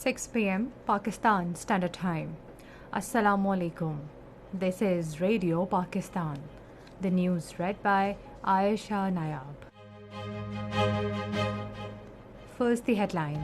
6 p.m. Pakistan Standard Time. Assalamu alaikum. This is Radio Pakistan. The news read by Aisha Nayab. First, the headline.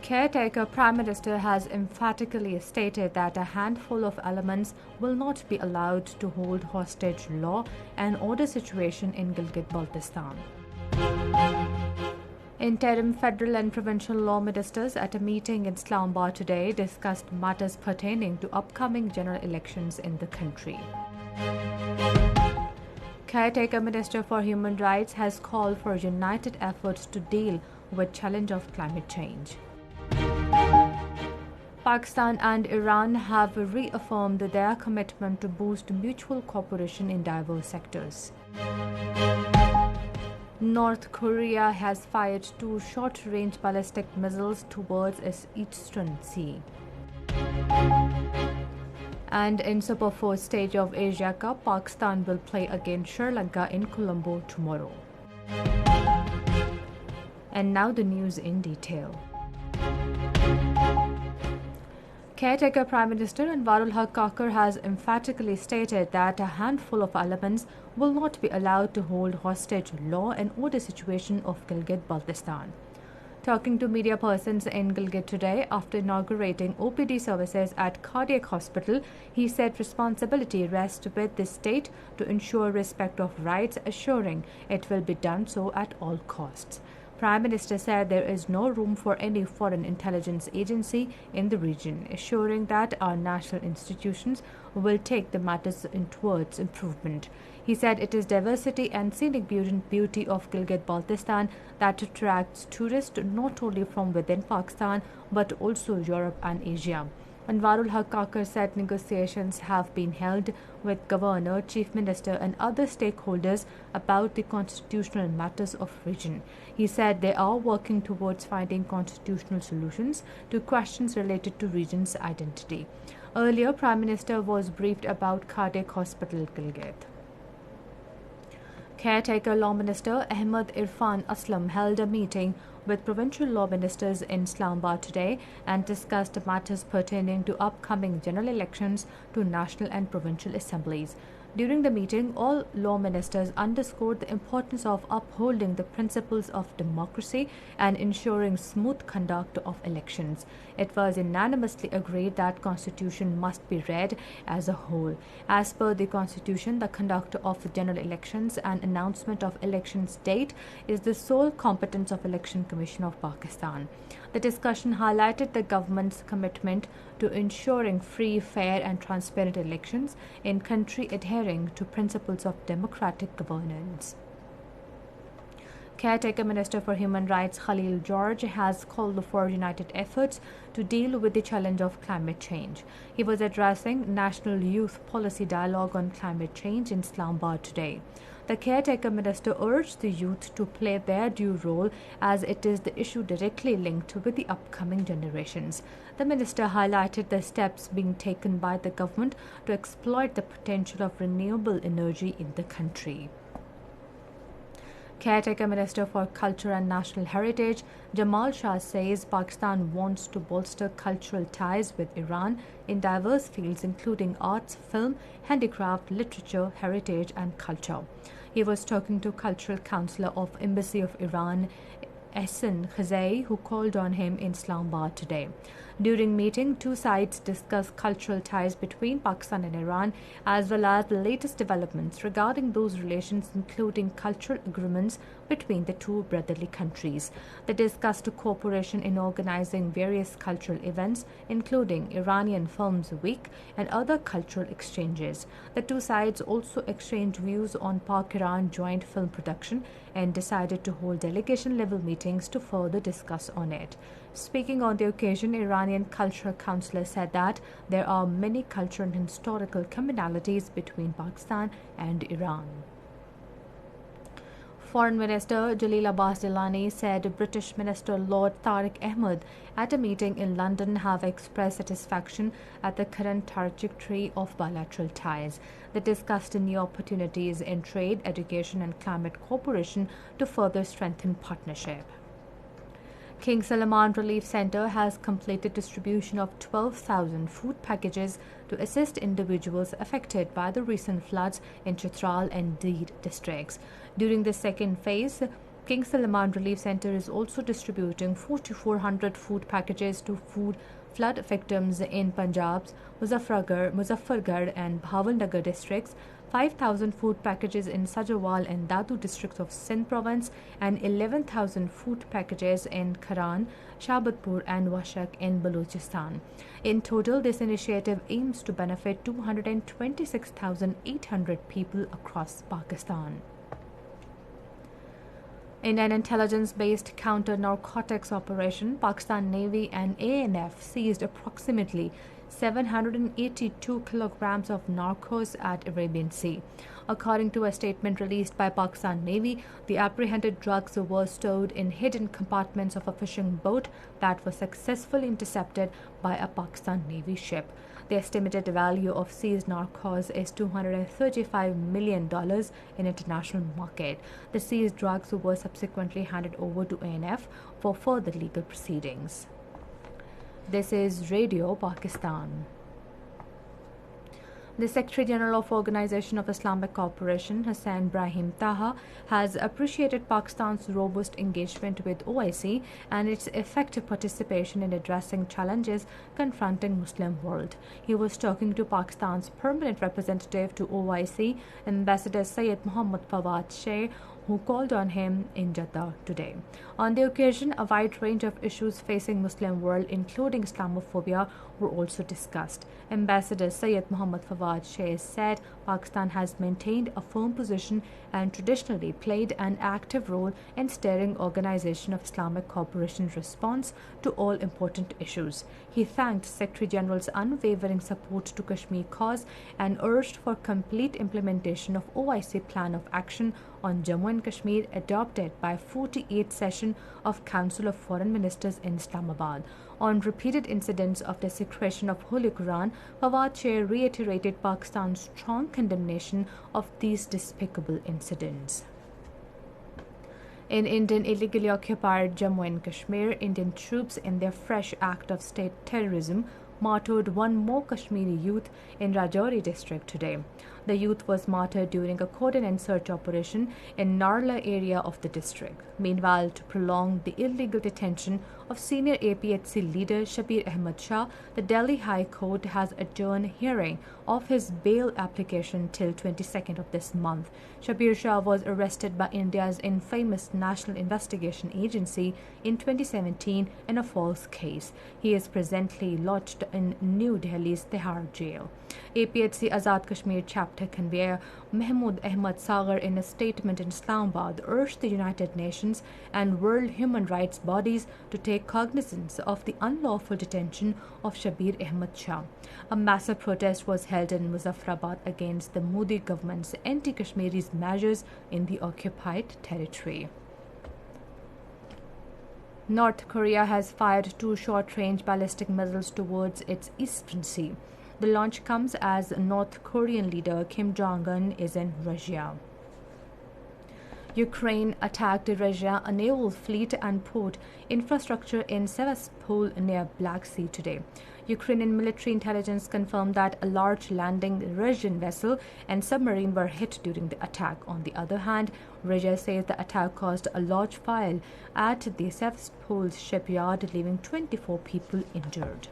Caretaker Prime Minister has emphatically stated that a handful of elements will not be allowed to hold hostage law and order situation in Gilgit-Baltistan. Interim federal and provincial law ministers at a meeting in Islamabad today discussed matters pertaining to upcoming general elections in the country. Caretaker Minister for Human Rights has called for united efforts to deal with challenge of climate change. Pakistan and Iran have reaffirmed their commitment to boost mutual cooperation in diverse sectors. North Korea has fired 2 short-range ballistic missiles towards its eastern sea. And in Super 4 stage of Asia Cup, Pakistan will play against Sri Lanka in Colombo tomorrow. And now the news in detail. Caretaker Prime Minister Anwarul Haq Kakar has emphatically stated that a handful of elements will not be allowed to hold hostage law and order situation of Gilgit-Baltistan. Talking to media persons in Gilgit today after inaugurating OPD services at Cardiac Hospital, he said responsibility rests with the state to ensure respect of rights, assuring it will be done so at all costs. Prime Minister said there is no room for any foreign intelligence agency in the region, assuring that our national institutions will take the matters towards improvement. He said it is diversity and scenic beauty of Gilgit-Baltistan that attracts tourists not only from within Pakistan but also Europe and Asia. Anwarul Haq Kakar said negotiations have been held with Governor, Chief Minister and other stakeholders about the constitutional matters of region. He said they are working towards finding constitutional solutions to questions related to region's identity. Earlier, Prime Minister was briefed about Cardiac Hospital, Gilgit. Caretaker Law Minister Ahmed Irfan Aslam held a meeting with provincial law ministers in Islamabad today and discussed matters pertaining to upcoming general elections to national and provincial assemblies. During the meeting, all law ministers underscored the importance of upholding the principles of democracy and ensuring smooth conduct of elections. It was unanimously agreed that Constitution must be read as a whole. As per the Constitution, the conduct of general elections and announcement of elections date is the sole competence of Election Commission of Pakistan. The discussion highlighted the government's commitment to ensuring free, fair and transparent elections in country adhering to principles of democratic governance. Caretaker Minister for Human Rights Khalil George has called for united efforts to deal with the challenge of climate change. He was addressing National Youth Policy Dialogue on Climate Change in Islamabad today. The Caretaker Minister urged the youth to play their due role as it is the issue directly linked with the upcoming generations. The Minister highlighted the steps being taken by the government to exploit the potential of renewable energy in the country. Caretaker Minister for Culture and National Heritage Jamal Shah says Pakistan wants to bolster cultural ties with Iran in diverse fields including arts, film, handicraft, literature, heritage and culture. He was talking to Cultural Councillor of Embassy of Iran Ehsan Khazai, who called on him in Islamabad today. During meeting, 2 sides discussed cultural ties between Pakistan and Iran as well as the latest developments regarding those relations, including cultural agreements between the 2 brotherly countries. They discussed cooperation in organizing various cultural events, including Iranian Films Week and other cultural exchanges. The 2 sides also exchanged views on Pak-Iran joint film production and decided to hold delegation-level meetings to further discuss on it. Speaking on the occasion, Iranian Cultural Councillor said that there are many cultural and historical commonalities between Pakistan and Iran. Foreign Minister Jalil Abbas Dilani said British Minister Lord Tariq Ahmed at a meeting in London have expressed satisfaction at the current trajectory of bilateral ties. They discussed new opportunities in trade, education and climate cooperation to further strengthen partnership. King Salman Relief Center has completed distribution of 12,000 food packages to assist individuals affected by the recent floods in Chitral and Deed districts. During the second phase, King Salman Relief Center is also distributing 4,400 food packages to flood victims in Punjab's Muzaffargarh and Bhavalnagar districts, 5,000 food packages in Sajawal and Dadu districts of Sindh province, and 11,000 food packages in Karan, Shabatpur and Washak in Balochistan. In total, this initiative aims to benefit 226,800 people across Pakistan. In an intelligence-based counter-narcotics operation, Pakistan Navy and ANF seized approximately 782 kilograms of narcos at Arabian Sea. According to a statement released by Pakistan Navy, the apprehended drugs were stowed in hidden compartments of a fishing boat that was successfully intercepted by a Pakistan Navy ship. The estimated value of seized narcos is $235 million in international market. The seized drugs were subsequently handed over to ANF for further legal proceedings. This is Radio Pakistan. The Secretary General of Organization of Islamic Cooperation, Hussain Brahim Taha, has appreciated Pakistan's robust engagement with OIC and its effective participation in addressing challenges confronting Muslim world. He was talking to Pakistan's permanent representative to OIC, Ambassador Syed Mohammad Fawad Sheh, who called on him in Jeddah today. On the occasion, a wide range of issues facing Muslim world, including Islamophobia, were also discussed. Ambassador Syed Mohammad Fawad Sheh said Pakistan has maintained a firm position and traditionally played an active role in steering Organization of Islamic Cooperation's response to all important issues. He thanked Secretary General's unwavering support to Kashmir cause and urged for complete implementation of OIC Plan of Action on Jammu and Kashmir adopted by 48th session of Council of Foreign Ministers in Islamabad. On repeated incidents of desecration of Holy Quran, Fawad Sheh reiterated Pakistan's strong condemnation of these despicable incidents. In Indian illegally occupied Jammu and Kashmir, Indian troops in their fresh act of state terrorism martyred one more Kashmiri youth in Rajouri district today. The youth was martyred during a cordon and search operation in Narla area of the district. Meanwhile, to prolong the illegal detention of senior APHC leader Shabir Ahmad Shah, the Delhi High Court has adjourned hearing of his bail application till 22nd of this month. Shabir Shah was arrested by India's infamous National Investigation Agency in 2017 in a false case. He is presently lodged in New Delhi's Tihar jail. APHC Azad Kashmir chapter convener Mahmood Ahmad Sagar, in a statement in Islamabad, urged the United Nations and world human rights bodies to take cognizance of the unlawful detention of Shabir Ahmad Shah. A massive protest was held in Muzaffarabad against the Modi government's anti-Kashmiri measures in the occupied territory. North Korea has fired 2 short-range ballistic missiles towards its eastern sea. The launch comes as North Korean leader Kim Jong-un is in Russia. Ukraine attacked Russia, a naval fleet and port infrastructure in Sevastopol near Black Sea today. Ukrainian military intelligence confirmed that a large landing Russian vessel and submarine were hit during the attack. On the other hand, Russia says the attack caused a large fire at the Sevastopol shipyard, leaving 24 people injured.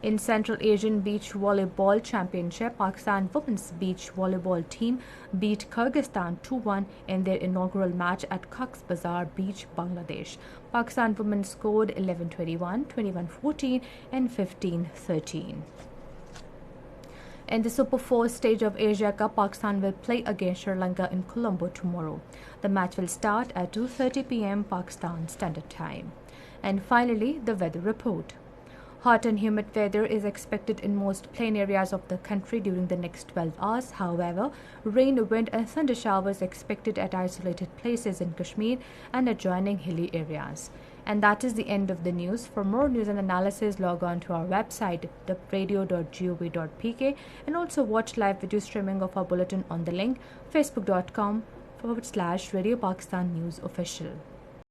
In Central Asian Beach Volleyball Championship, Pakistan women's beach volleyball team beat Kyrgyzstan 2-1 in their inaugural match at Cox's Bazar Beach, Bangladesh. Pakistan women scored 11-21, 21-14 and 15-13. In the Super 4 stage of Asia Cup, Pakistan will play against Sri Lanka in Colombo tomorrow. The match will start at 2:30 p.m. Pakistan Standard Time. And finally, the weather report. Hot and humid weather is expected in most plain areas of the country during the next 12 hours. However, rain, wind and thunder showers expected at isolated places in Kashmir and adjoining hilly areas. And that is the end of the news. For more news and analysis, log on to our website, theradio.gov.pk, and also watch live video streaming of our bulletin on the link facebook.com/Radio Pakistan News Official.